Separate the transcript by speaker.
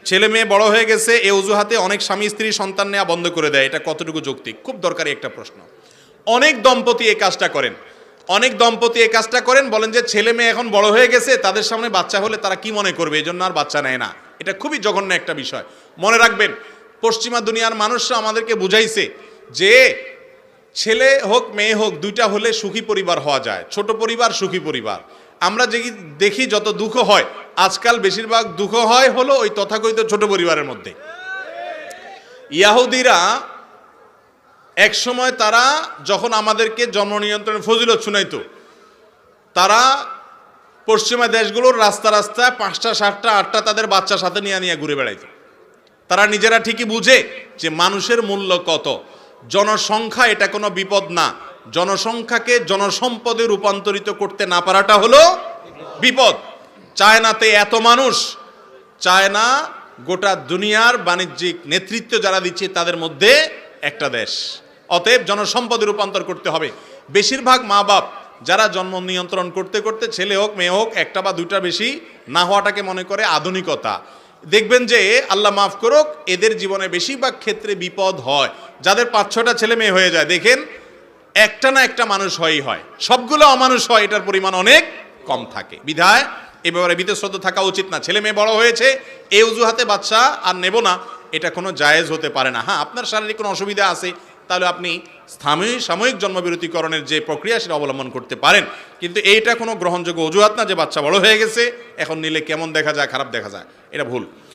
Speaker 1: ছেলে মেয়ে বড় হয়ে গেছে এ অজুহাতে অনেক স্বামী স্ত্রী সন্তান নেওয়া বন্ধ করে দেয়, এটা কতটুকু যৌক্তিক? খুব দরকারি একটা প্রশ্ন। অনেক দম্পতি এই কাজটা করেন, বলেন যে ছেলে মেয়ে এখন বড় হয়ে গেছে, তাদের সামনে বাচ্চা হলে তারা কি মনে করবে, এই জন্য আর বাচ্চা নেয় না। এটা খুবই জঘন্য একটা বিষয়। মনে রাখবেন, পশ্চিমা দুনিয়ার মানুষরা আমাদেরকে বুঝাইছে যে ছেলে হোক মেয়ে হোক দুইটা হলে সুখী পরিবার হওয়া যায়, ছোট পরিবার সুখী পরিবার। আমরা যে দেখি যত দুঃখ হয়, আজকাল বেশিরভাগ দুঃখ হয় হলো ওই তথাকথিত ছোট পরিবারের মধ্যে। ইহুদিরা এক সময় তারা যখন আমাদেরকে জন্ম নিয়ন্ত্রণের ফজিলত শুনাইতো, তারা পশ্চিমা দেশগুলোর রাস্তা রাস্তায় 5টা 7টা 8টা তাদের বাচ্চা সাথে নিয়ে ঘুরে বেড়াইতো। তারা নিজেরা ঠিকই বুঝে যে মানুষের মূল্য কত, জনসংখ্যা এটা কোনো বিপদ না, জনসংখ্যাকে জনসম্পদে রূপান্তরিত করতে না পারাটা হলো বিপদ। চায়নাতে এত মানুষ, চায়না গোটা দুনিয়ার বাণিজ্যিক নেতৃত্ব যারা দিচ্ছে তাদের মধ্যে একটা দেশ। অতএব জনসম্পদে রূপান্তর করতে হবে। বেশিরভাগ মা বাপ যারা জন্ম নিয়ন্ত্রণ করতে করতে ছেলে হোক মেয়ে হোক একটা বা দুইটা বেশি না হওয়াটাকে মনে করে আধুনিকতা, দেখবেন যে আল্লাহ মাফ করুক এদের জীবনে বেশিরভাগ ক্ষেত্রে বিপদ হয়। যাদের 5-6টা ছেলে মেয়ে হয়ে যায়, দেখেন একটা না একটা মানুষ হয়ই হয়, সবগুলো অমানুষ হয়, এটার পরিমাণ অনেক কম থাকে। বিধায় এ ব্যাপারে বীতশ্রদ্ধ থাকা উচিত না। ছেলে মেয়ে বড় হয়েছে এই অজুহাতে বাচ্চা আর নেব না, এটা কোনো জায়েজ হতে পারে না। হ্যাঁ, আপনার শারীরিক কোনো অসুবিধা আছে, তাহলে আপনি সাময়িক জন্মবিরতিকরণের যে প্রক্রিয়া সেটা অবলম্বন করতে পারেন, কিন্তু এইটা কোনো গ্রহণযোগ্য অজুহাত না যে বাচ্চা বড় হয়ে গেছে এখন নিলে কেমন দেখা যায়, খারাপ দেখা যায়, এটা ভুল।